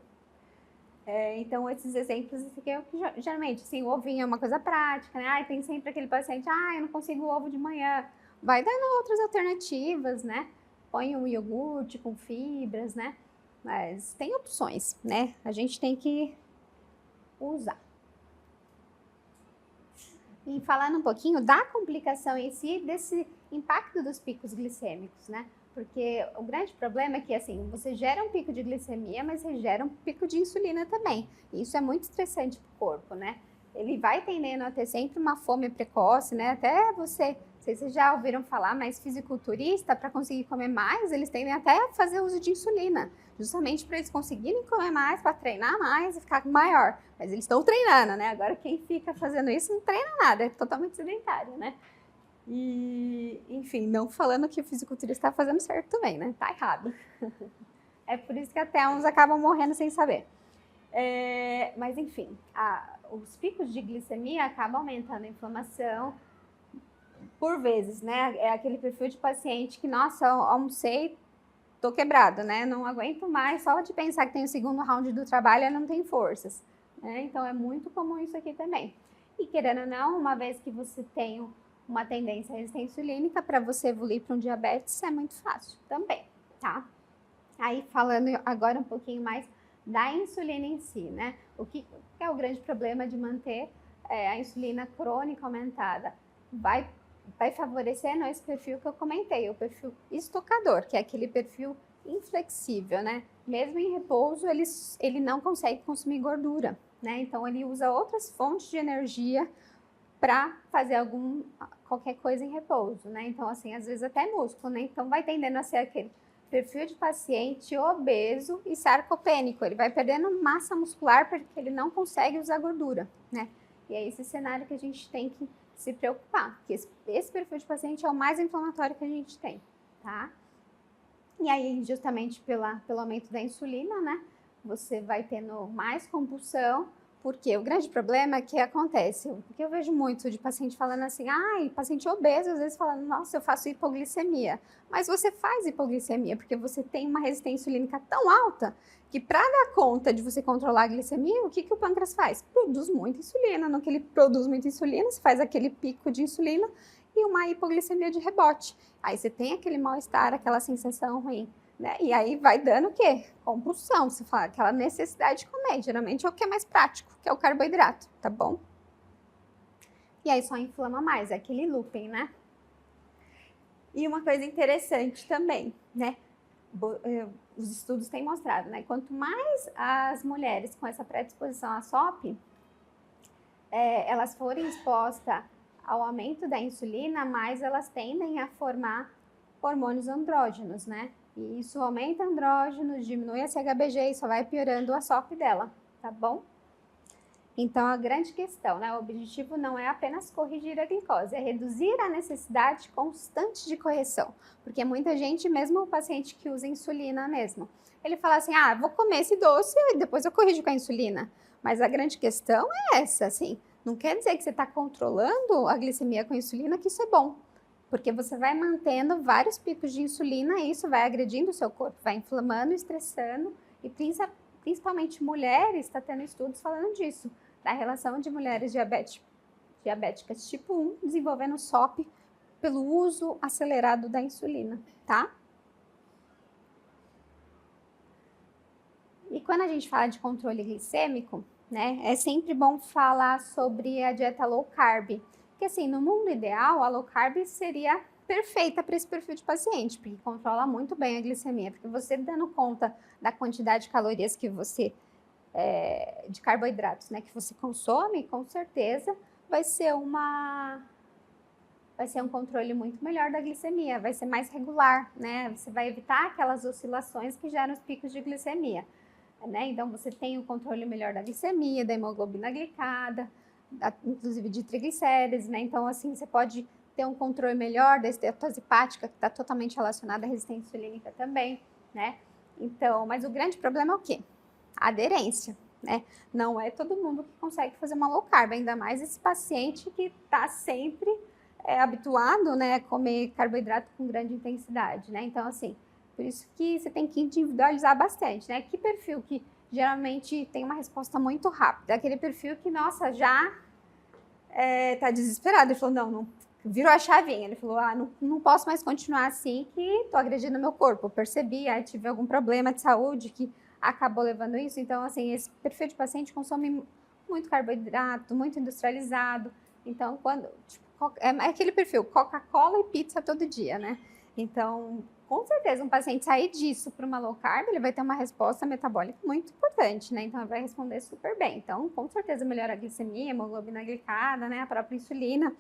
Então, esses exemplos aqui é o que geralmente, assim, o ovinho é uma coisa prática, né? Tem sempre aquele paciente, eu não consigo ovo de manhã. Vai dando outras alternativas, né? Põe um iogurte com fibras, né? Mas tem opções, né? A gente tem que usar. E falando um pouquinho da complicação em si, desse impacto dos picos glicêmicos, né? Porque o grande problema é que, assim, você gera um pico de glicemia, mas você gera um pico de insulina também. E isso é muito estressante para o corpo, né? Ele vai tendendo a ter sempre uma fome precoce, né? Até você, não sei se vocês já ouviram falar, mas fisiculturista, para conseguir comer mais, eles tendem até a fazer uso de insulina. Justamente para eles conseguirem comer mais, para treinar mais e ficar maior. Mas eles estão treinando, né? Agora, quem fica fazendo isso não treina nada, é totalmente sedentário, né? E, enfim, não falando que o fisiculturista está fazendo certo também, né? Tá errado. É por isso que até uns acabam morrendo sem saber. Mas, enfim, os picos de glicemia acabam aumentando a inflamação por vezes, né? É aquele perfil de paciente que, nossa, eu almocei, tô quebrado, né? Não aguento mais, só de pensar que tem o segundo round do trabalho, eu não tenho forças. Né? Então, é muito comum isso aqui também. E, querendo ou não, uma vez que você tem uma tendência à resistência insulínica, para você evoluir para um diabetes é muito fácil também, tá? Aí, falando agora um pouquinho mais da insulina em si, né? O que é o grande problema de manter a insulina crônica aumentada? Vai favorecer esse perfil que eu comentei, o perfil estocador, que é aquele perfil inflexível, né? mesmo em repouso, ele não consegue consumir gordura, né? Então, ele usa outras fontes de energia para fazer qualquer coisa em repouso, né? Então, assim, às vezes até músculo, né? Então, vai tendendo a ser aquele perfil de paciente obeso e sarcopênico. Ele vai perdendo massa muscular porque ele não consegue usar gordura, né? E é esse cenário que a gente tem que se preocupar, porque esse perfil de paciente é o mais inflamatório que a gente tem, tá? E aí, justamente pelo aumento da insulina, né? Você vai tendo mais compulsão, porque o grande problema é que acontece, porque eu vejo muito de paciente falando assim, paciente obeso, às vezes falando, nossa, eu faço hipoglicemia. Mas você faz hipoglicemia porque você tem uma resistência insulínica tão alta que para dar conta de você controlar a glicemia, o que o pâncreas faz? Produz muita insulina. No que ele produz muita insulina, você faz aquele pico de insulina e uma hipoglicemia de rebote. Aí você tem aquele mal-estar, aquela sensação ruim, né? E aí vai dando o quê? Compulsão, você fala, aquela necessidade de comer. Geralmente é o que é mais prático, que é o carboidrato, tá bom? E aí só inflama mais, é aquele looping, né? E uma coisa interessante também, né? Os estudos têm mostrado, né? Quanto mais as mulheres com essa predisposição à SOP, elas forem expostas ao aumento da insulina, mais elas tendem a formar hormônios andrógenos, né? E isso aumenta andrógenos, diminui a CHBG e só vai piorando a SOP dela, tá bom? Então, a grande questão, né? O objetivo não é apenas corrigir a glicose, é reduzir a necessidade constante de correção. Porque muita gente, mesmo o paciente que usa insulina mesmo, ele fala assim, vou comer esse doce e depois eu corrijo com a insulina. Mas a grande questão é essa, assim, não quer dizer que você está controlando a glicemia com insulina, que isso é bom. Porque você vai mantendo vários picos de insulina e isso vai agredindo o seu corpo, vai inflamando, estressando e principalmente mulheres, está tendo estudos falando disso, da relação de mulheres diabéticas tipo 1 desenvolvendo SOP pelo uso acelerado da insulina, tá? E quando a gente fala de controle glicêmico, né, é sempre bom falar sobre a dieta low carb, porque assim, no mundo ideal, a low carb seria perfeita para esse perfil de paciente, porque controla muito bem a glicemia, porque você dando conta da quantidade de calorias que você, de carboidratos, né, que você consome, com certeza vai ser um controle muito melhor da glicemia, vai ser mais regular, né, você vai evitar aquelas oscilações que geram os picos de glicemia, né, então você tem o controle melhor da glicemia, da hemoglobina glicada, inclusive de triglicérides, né, então assim, você pode ter um controle melhor da estetose hepática, que está totalmente relacionada à resistência insulínica também, né? Então, mas o grande problema é o quê? A aderência, né? Não é todo mundo que consegue fazer uma low carb, ainda mais esse paciente que está sempre habituado, né, a comer carboidrato com grande intensidade, né? Então, assim, por isso que você tem que individualizar bastante, né? Que perfil que geralmente tem uma resposta muito rápida, aquele perfil que, nossa, já tá desesperado, ele falou, não virou a chavinha, ele falou, não posso mais continuar assim, que tô agredindo meu corpo, eu percebi, tive algum problema de saúde que acabou levando isso, então assim, esse perfil de paciente consome muito carboidrato, muito industrializado, então quando, tipo, é aquele perfil, Coca-Cola e pizza todo dia, né, então com certeza um paciente sair disso para uma low carb, ele vai ter uma resposta metabólica muito importante, né, então ele vai responder super bem, então com certeza melhora a glicemia, hemoglobina glicada, né, a própria insulina.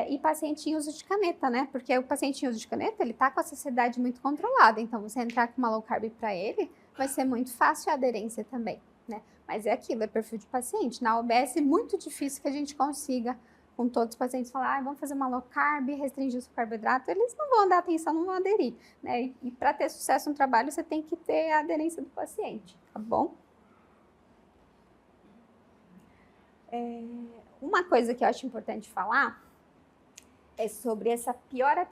E paciente em uso de caneta, né? Porque o paciente em uso de caneta, ele tá com a saciedade muito controlada. Então, você entrar com uma low carb para ele, vai ser muito fácil a aderência também, né? Mas é aquilo, é perfil de paciente. Na OBS é muito difícil que a gente consiga, com todos os pacientes, falar, vamos fazer uma low carb, restringir o carboidrato. Eles não vão dar atenção, não vão aderir, né? E para ter sucesso no trabalho, você tem que ter a aderência do paciente, tá bom? Uma coisa que eu acho importante falar é sobre essa piora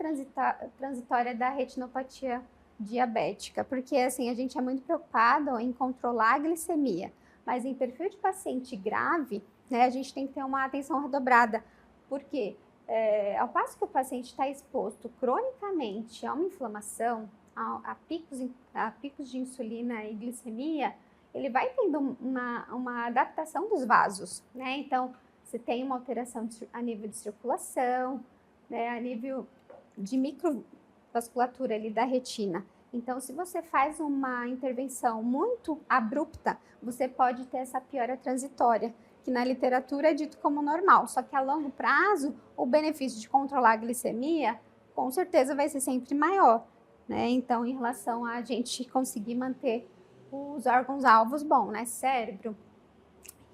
transitória da retinopatia diabética, porque assim, a gente é muito preocupado em controlar a glicemia, mas em perfil de paciente grave, né, a gente tem que ter uma atenção redobrada, porque ao passo que o paciente está exposto cronicamente a uma inflamação, a picos de insulina e glicemia, ele vai tendo uma adaptação dos vasos, né, então você tem uma alteração a nível de circulação, né, a nível de microvasculatura ali da retina. Então, se você faz uma intervenção muito abrupta, você pode ter essa piora transitória, que na literatura é dito como normal. Só que a longo prazo, o benefício de controlar a glicemia, com certeza vai ser sempre maior, né? Então, em relação a gente conseguir manter os órgãos-alvos bons, né? Cérebro,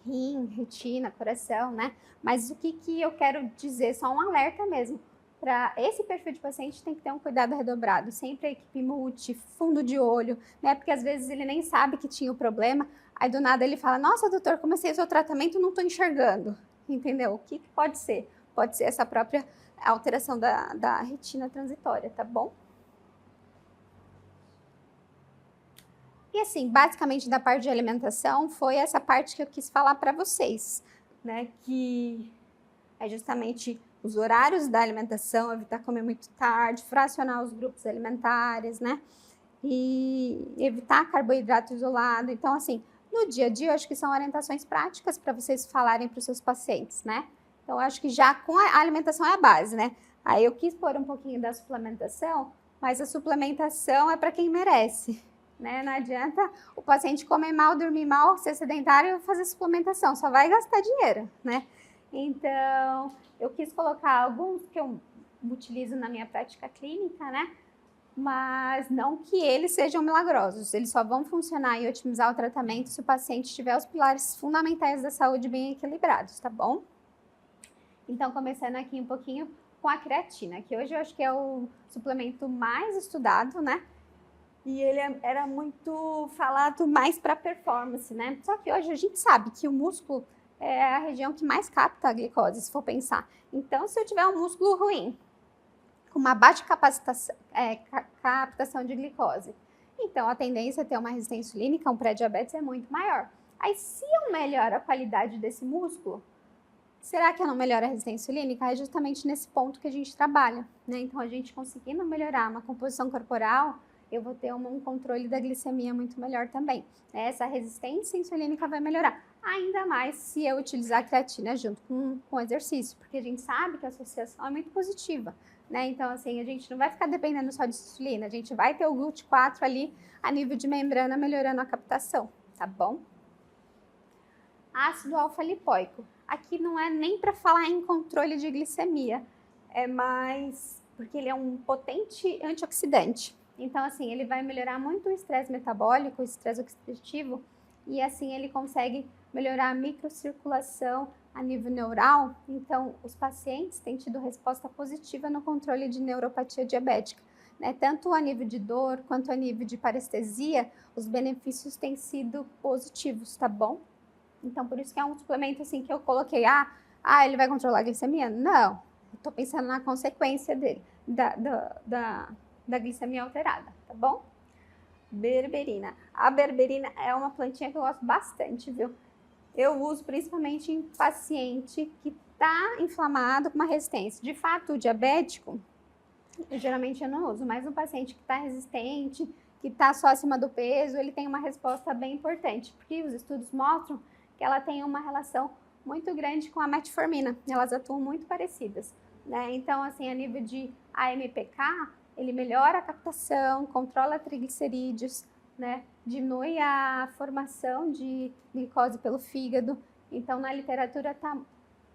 rim, retina, coração, né? Mas o que eu quero dizer, só um alerta mesmo. Para esse perfil de paciente tem que ter um cuidado redobrado, sempre a equipe multi, fundo de olho, né? Porque às vezes ele nem sabe que tinha o problema, aí do nada ele fala, nossa, doutor, comecei o seu tratamento, não estou enxergando, entendeu? O que pode ser? Pode ser essa própria alteração da retina transitória, tá bom? E assim, basicamente da parte de alimentação, foi essa parte que eu quis falar para vocês, né? Que é justamente os horários da alimentação, evitar comer muito tarde, fracionar os grupos alimentares, né? E evitar carboidrato isolado. Então, assim, no dia a dia, eu acho que são orientações práticas para vocês falarem para os seus pacientes, né? Então, eu acho que já com a alimentação é a base, né? Aí eu quis pôr um pouquinho da suplementação, mas a suplementação é para quem merece, né? Não adianta o paciente comer mal, dormir mal, ser sedentário e fazer suplementação, só vai gastar dinheiro, né? Então, eu quis colocar alguns que eu utilizo na minha prática clínica, né? Mas não que eles sejam milagrosos, eles só vão funcionar e otimizar o tratamento se o paciente tiver os pilares fundamentais da saúde bem equilibrados, tá bom? Então, começando aqui um pouquinho com a creatina, que hoje eu acho que é o suplemento mais estudado, né? E ele era muito falado mais para performance, né? Só que hoje a gente sabe que o músculo é a região que mais capta a glicose, se for pensar. Então, se eu tiver um músculo ruim, com uma baixa captação de glicose, então a tendência a ter uma resistência insulínica, um pré-diabetes é muito maior. Aí, se eu melhoro a qualidade desse músculo, será que eu não melhoro a resistência insulínica? É justamente nesse ponto que a gente trabalha, né? Então, a gente conseguindo melhorar uma composição corporal, eu vou ter um controle da glicemia muito melhor também. Essa resistência insulínica vai melhorar. Ainda mais se eu utilizar a creatina junto com o exercício, porque a gente sabe que a associação é muito positiva, né? Então, assim, a gente não vai ficar dependendo só de insulina, a gente vai ter o GLUT4 ali a nível de membrana melhorando a captação, tá bom? Ácido alfa-lipoico. Aqui não é nem para falar em controle de glicemia, é mais porque ele é um potente antioxidante. Então, assim, ele vai melhorar muito o estresse metabólico, o estresse oxidativo, e assim ele consegue melhorar a microcirculação a nível neural. Então, os pacientes têm tido resposta positiva no controle de neuropatia diabética, né? Tanto a nível de dor quanto a nível de parestesia, os benefícios têm sido positivos, tá bom? Então, por isso que é um suplemento assim que eu coloquei, ele vai controlar a glicemia? Não, eu tô pensando na consequência dele, da glicemia alterada, tá bom? Berberina. A berberina é uma plantinha que eu gosto bastante, viu? Eu uso principalmente em paciente que tá inflamado com uma resistência. De fato, o diabético, geralmente eu não uso, mas um paciente que tá resistente, que tá só acima do peso, ele tem uma resposta bem importante, porque os estudos mostram que ela tem uma relação muito grande com a metformina, elas atuam muito parecidas, né? Então, assim, a nível de AMPK, ele melhora a captação, controla triglicerídeos, né? Diminui a formação de glicose pelo fígado. Então, na literatura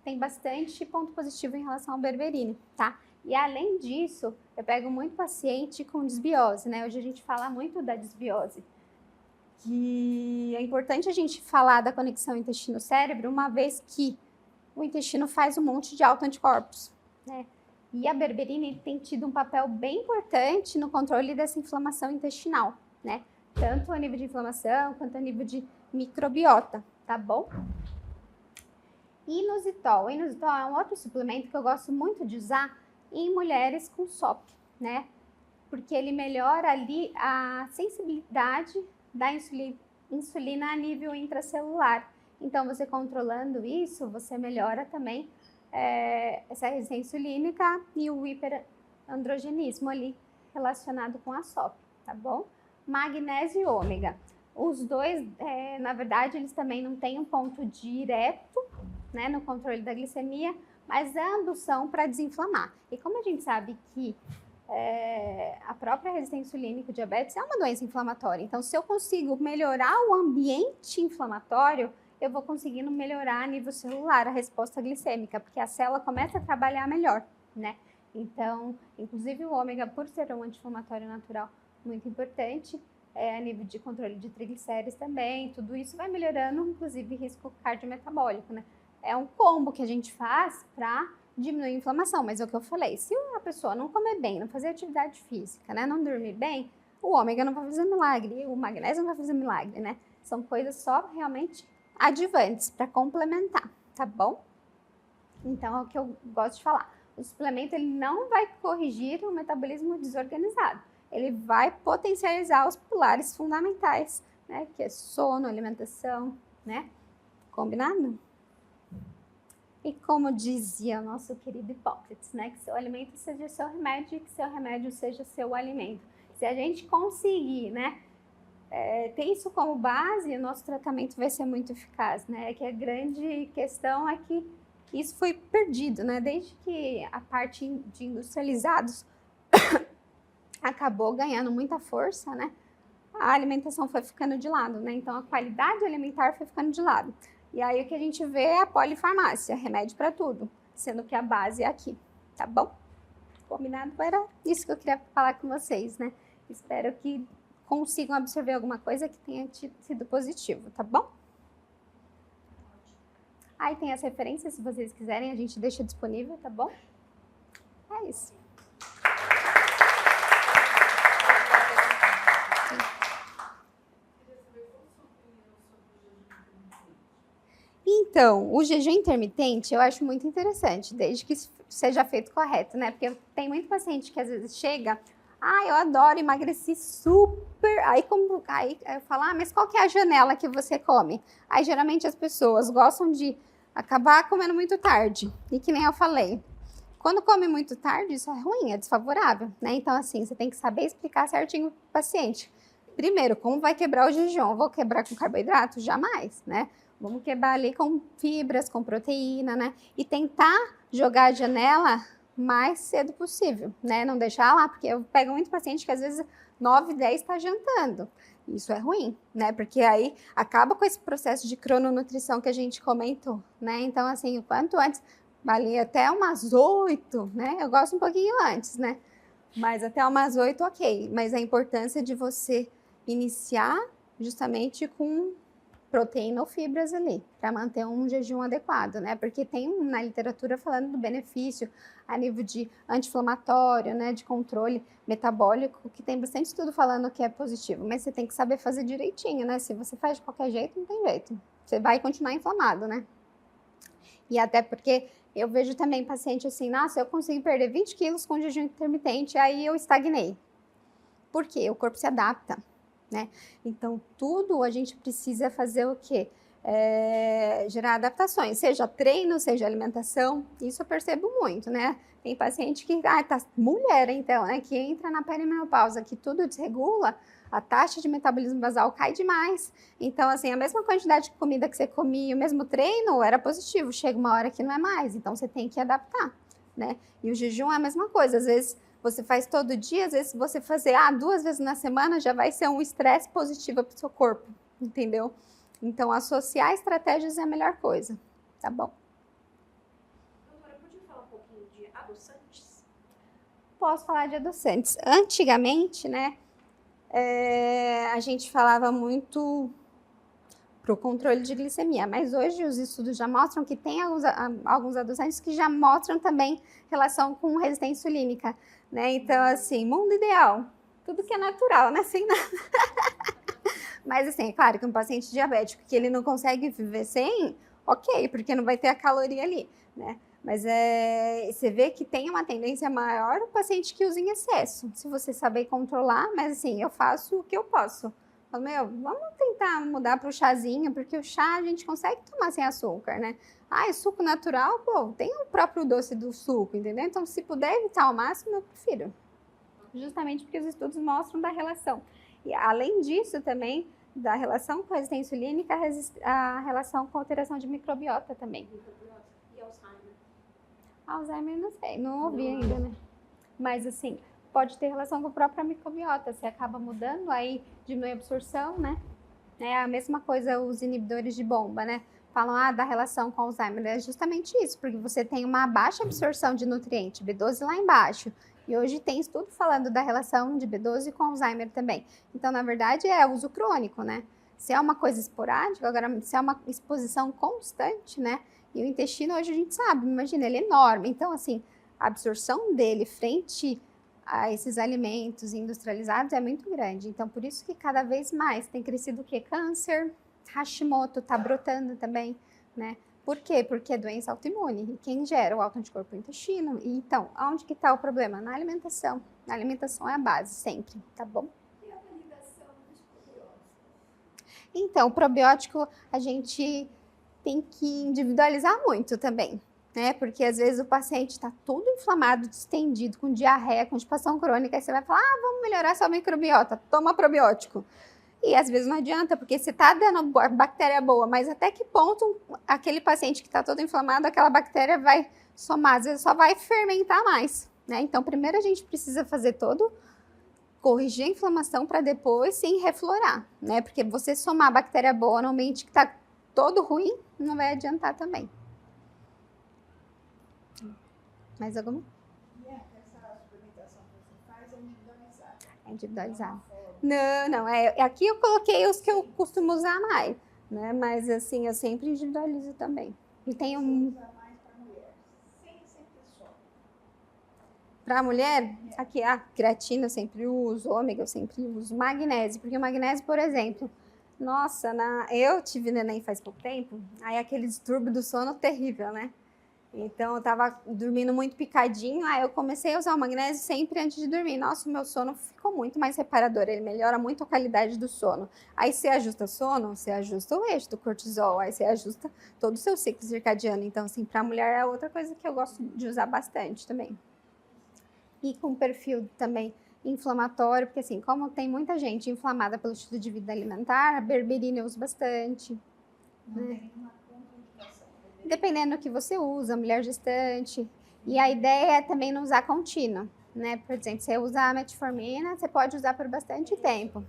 tem bastante ponto positivo em relação ao berberina, tá? E além disso, eu pego muito paciente com desbiose, né? Hoje a gente fala muito da desbiose. Que é importante a gente falar da conexão intestino-cérebro, uma vez que o intestino faz um monte de autoanticorpos, né? E a berberina tem tido um papel bem importante no controle dessa inflamação intestinal, né? Tanto a nível de inflamação, quanto a nível de microbiota, tá bom? Inositol. O inositol é um outro suplemento que eu gosto muito de usar em mulheres com SOP, né? Porque ele melhora ali a sensibilidade da insulina a nível intracelular. Então, você controlando isso, você melhora também essa resistência insulínica e o hiperandrogenismo ali relacionado com a SOP, tá bom? Magnésio e ômega. Os dois, na verdade, eles também não têm um ponto direto, né, no controle da glicemia, mas ambos são para desinflamar. E como a gente sabe que a própria resistência insulínica e diabetes é uma doença inflamatória. Então, se eu consigo melhorar o ambiente inflamatório, eu vou conseguindo melhorar a nível celular a resposta glicêmica, porque a célula começa a trabalhar melhor, né? Então, inclusive o ômega, por ser um anti-inflamatório natural muito importante, a nível de controle de triglicéridos também, tudo isso vai melhorando, inclusive, risco cardiometabólico, né? É um combo que a gente faz para diminuir a inflamação, mas é o que eu falei, se a pessoa não comer bem, não fazer atividade física, né, não dormir bem, o ômega não vai fazer milagre, o magnésio não vai fazer milagre, né? São coisas só realmente adjuvantes para complementar, tá bom? Então é o que eu gosto de falar. O suplemento ele não vai corrigir o metabolismo desorganizado, ele vai potencializar os pilares fundamentais, né? Que é sono, alimentação, né? Combinado? E como dizia o nosso querido Hipócrates, né? Que seu alimento seja seu remédio e que seu remédio seja seu alimento. Se a gente conseguir, né? Ter isso como base, o nosso tratamento vai ser muito eficaz, né? Que a grande questão é que isso foi perdido, né? Desde que a parte de industrializados acabou ganhando muita força, né? A alimentação foi ficando de lado, né? Então a qualidade alimentar foi ficando de lado. E aí o que a gente vê é a polifarmácia, remédio para tudo, sendo que a base é aqui, tá bom? Combinado? Era isso que eu queria falar com vocês, né? Espero que consigam absorver alguma coisa que tenha sido positivo, tá bom? Aí tem as referências, se vocês quiserem, a gente deixa disponível, tá bom? É isso. Então, o jejum intermitente eu acho muito interessante, desde que seja feito correto, né? Porque tem muito paciente que às vezes chega, eu adoro emagreci super. Aí eu falo, mas qual que é a janela que você come? Aí geralmente as pessoas gostam de acabar comendo muito tarde. E que nem eu falei, quando come muito tarde, isso é ruim, é desfavorável, né? Então, assim, você tem que saber explicar certinho pro paciente. Primeiro, como vai quebrar o jejum? Vou quebrar com carboidrato? Jamais, né? Vamos quebrar ali com fibras, com proteína, né? E tentar jogar a janela mais cedo possível, né? Não deixar lá, porque eu pego muito paciente que às vezes 9, 10 está jantando. Isso é ruim, né? Porque aí acaba com esse processo de crononutrição que a gente comentou, né? Então, assim, o quanto antes, ali até umas 8, né? Eu gosto um pouquinho antes, né? Mas até umas 8, ok. Mas a importância de você iniciar justamente com proteína ou fibras ali, para manter um jejum adequado, né? Porque tem na literatura falando do benefício a nível de anti-inflamatório, né? De controle metabólico, que tem bastante estudo falando que é positivo, mas você tem que saber fazer direitinho, né? Se você faz de qualquer jeito, não tem jeito. Você vai continuar inflamado, né? E até porque eu vejo também paciente assim, nossa, eu consegui perder 20 quilos com jejum intermitente, aí eu estagnei. Por quê? O corpo se adapta, né? Então, tudo a gente precisa fazer o quê? Gerar adaptações, seja treino, seja alimentação, isso eu percebo muito, né? Tem paciente que, tá mulher então, né? Que entra na perimenopausa, que tudo desregula, a taxa de metabolismo basal cai demais. Então, assim, a mesma quantidade de comida que você comia, o mesmo treino, era positivo, chega uma hora que não é mais, então você tem que adaptar, né? E o jejum é a mesma coisa, às vezes você faz todo dia, às vezes você fazer 2 vezes na semana já vai ser um estresse positivo para o seu corpo, entendeu? Então, associar estratégias é a melhor coisa, tá bom? Doutora, podia falar um pouquinho de adoçantes? Posso falar de adoçantes. Antigamente, né, a gente falava muito para o controle de glicemia, mas hoje os estudos já mostram que tem alguns adoçantes que já mostram também relação com resistência insulínica, né? Então, assim, mundo ideal, tudo que é natural, né? Sem nada. Mas, assim, é claro que um paciente diabético que ele não consegue viver sem, ok, porque não vai ter a caloria ali, né? Mas você vê que tem uma tendência maior o paciente que usa em excesso, se você saber controlar, mas, assim, eu faço o que eu posso. Falo, vamos tentar mudar para o chazinho, porque o chá a gente consegue tomar sem açúcar, né? É suco natural, pô, tem o próprio doce do suco, entendeu? Então, se puder evitar ao máximo, eu prefiro. Justamente porque os estudos mostram da relação. E, além disso, também, da relação com a resistência insulínica, a relação com a alteração de microbiota também. E Alzheimer? Alzheimer, não sei, não ouvi ainda, né? Mas, assim, pode ter relação com a própria microbiota. Você acaba mudando, aí diminui a absorção, né? É a mesma coisa os inibidores de bomba, né? Falam da relação com Alzheimer. É justamente isso, porque você tem uma baixa absorção de nutriente, B12 lá embaixo. E hoje tem estudo falando da relação de B12 com Alzheimer também. Então, na verdade, é uso crônico, né? Se é uma coisa esporádica, agora, se é uma exposição constante, né? E o intestino, hoje a gente sabe, imagina, ele é enorme. Então, assim, a absorção dele frente a esses alimentos industrializados é muito grande. Então, por isso que cada vez mais tem crescido o quê? Câncer, Hashimoto tá brotando também, né? Por quê? Porque é doença autoimune. E quem gera o autoanticorpo é o intestino. E então, aonde que tá o problema? Na alimentação. A alimentação é a base, sempre, tá bom? E a validação dos probióticos? Então, o probiótico a gente tem que individualizar muito também, né? Porque às vezes o paciente está todo inflamado, distendido, com diarreia, constipação crônica, aí você vai falar, vamos melhorar sua microbiota, toma probiótico. E às vezes não adianta, porque você está dando bactéria boa, mas até que ponto aquele paciente que está todo inflamado, aquela bactéria vai somar, às vezes só vai fermentar mais, né? Então, primeiro a gente precisa fazer corrigir a inflamação para depois sim reflorar, né? Porque você somar bactéria boa no ambiente que está todo ruim, não vai adiantar também. Mais alguma? Essa suplementação que você faz é individualizada. É individualizada. Não, aqui eu coloquei os que eu costumo usar mais, né? Mas assim, eu sempre individualizo também. E tem um... Você usa mais para mulher, sem só. Para mulher, aqui a creatina eu sempre uso, ômega eu sempre uso, magnésio, porque o magnésio, por exemplo, nossa, eu tive neném faz pouco tempo, aí aquele distúrbio do sono terrível, né? Então, eu tava dormindo muito picadinho, aí eu comecei a usar o magnésio sempre antes de dormir. Nossa, o meu sono ficou muito mais reparador, ele melhora muito a qualidade do sono. Aí, você ajusta sono, você ajusta o eixo do cortisol, aí você ajusta todo o seu ciclo circadiano. Então, assim, pra mulher é outra coisa que eu gosto de usar bastante também. E com perfil também inflamatório, porque assim, como tem muita gente inflamada pelo estilo de vida alimentar, a berberina eu uso bastante. Não tem nenhuma contraindicação. Dependendo do que você usa, mulher gestante. E a ideia é também não usar contínuo, né? Por exemplo, você usa a metformina, você pode usar por bastante tempo.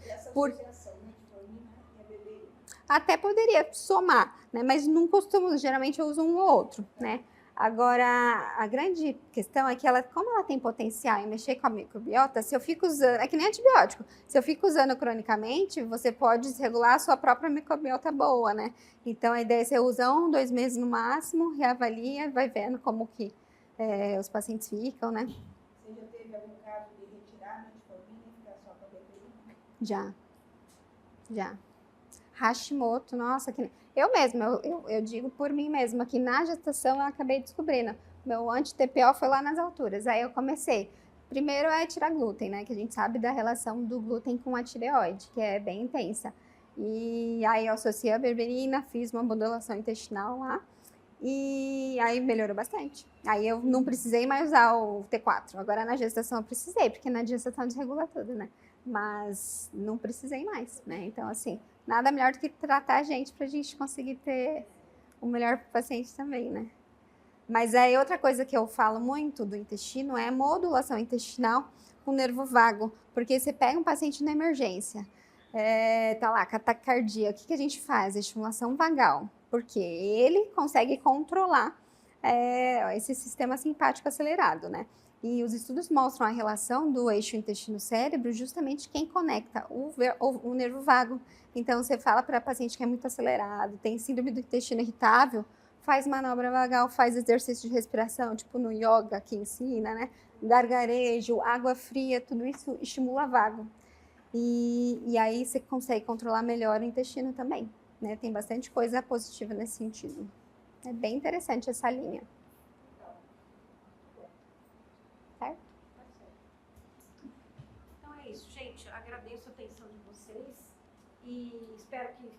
Essa Por- associação, metformina e a berberina. Até poderia somar, né? Mas não costumo, geralmente eu uso um ou outro, né? Agora, a grande questão é que ela, como ela tem potencial em mexer com a microbiota, se eu fico usando, é que nem antibiótico, se eu fico usando cronicamente, você pode desregular a sua própria microbiota boa, né? Então, a ideia é você usa 1, 2 meses no máximo, reavalia, vai vendo como que os pacientes ficam, né? Você já teve algum caso de retirar a metformina e ficar só com a berberina? Já. Hashimoto, nossa, eu mesma, eu digo por mim mesma, que na gestação eu acabei descobrindo. Meu anti-TPO foi lá nas alturas. Aí eu comecei. Primeiro é tirar glúten, né? Que a gente sabe da relação do glúten com a tireoide, que é bem intensa. E aí eu associei a berberina, fiz uma modulação intestinal lá. E aí melhorou bastante. Aí eu não precisei mais usar o T4. Agora na gestação eu precisei, porque na gestação desregula tudo, né? Mas não precisei mais, né? Então, assim, nada melhor do que tratar a gente pra gente conseguir ter o melhor pro paciente também, né? Mas aí outra coisa que eu falo muito do intestino é modulação intestinal com nervo vago. Porque você pega um paciente na emergência, tá lá, com taquicardia, o que a gente faz? Estimulação vagal. Porque ele consegue controlar esse sistema simpático acelerado, né? E os estudos mostram a relação do eixo intestino-cérebro, justamente quem conecta o nervo vago. Então, você fala para paciente que é muito acelerado, tem síndrome do intestino irritável, faz manobra vagal, faz exercício de respiração, tipo no yoga que ensina, né? Gargarejo, água fria, tudo isso estimula vago. E aí você consegue controlar melhor o intestino também, né? Tem bastante coisa positiva nesse sentido. É bem interessante essa linha. Certo? Então é isso, gente. Agradeço a atenção de vocês e espero que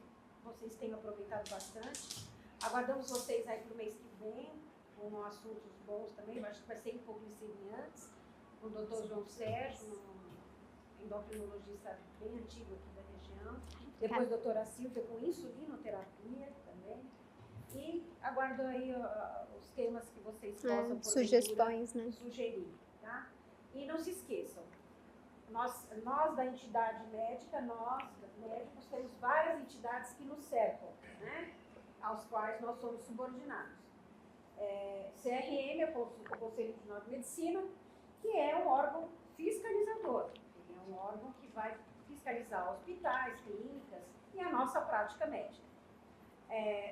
vocês tenham aproveitado bastante. Aguardamos vocês aí para o mês que vem, com assuntos bons também. Eu acho que vai ser hipoglicemiantes, com o Dr. João Sérgio, um endocrinologista bem antigo aqui da região. Depois a doutora Silvia com insulinoterapia também. E aguardo aí os temas que vocês possam Sugestões, né? sugerir, tá? E não se esqueçam, nós da entidade médica, nós médicos temos várias entidades que nos cercam, né? Aos quais nós somos subordinados. CRM é o Conselho Regional de Medicina, que é um órgão fiscalizador. Ele é um órgão que vai fiscalizar hospitais, clínicas e a nossa prática médica.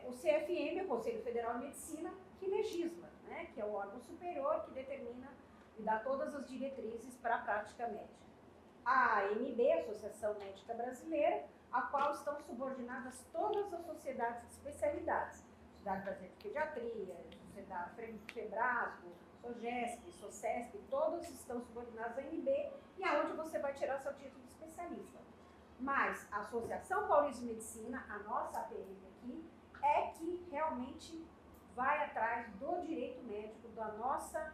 O CFM é o Conselho Federal de Medicina, que legisla, né? Que é o órgão superior que determina e dá todas as diretrizes para a prática médica. A AMB, Associação Médica Brasileira, a qual estão subordinadas todas as sociedades de especialidades. Sociedade Brasileira de Pediatria, Sociedade Febrasgo, SOGESP, SOCESP, todos estão subordinados à AMB e aonde você vai tirar seu título de especialista. Mas a Associação Paulista de Medicina, a nossa APM aqui, é que realmente vai atrás do direito médico, da nossa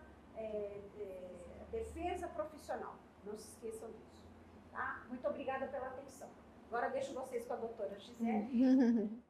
defesa profissional. Não se esqueçam disso. Tá? Muito obrigada pela atenção. Agora deixo vocês com a doutora Gisele.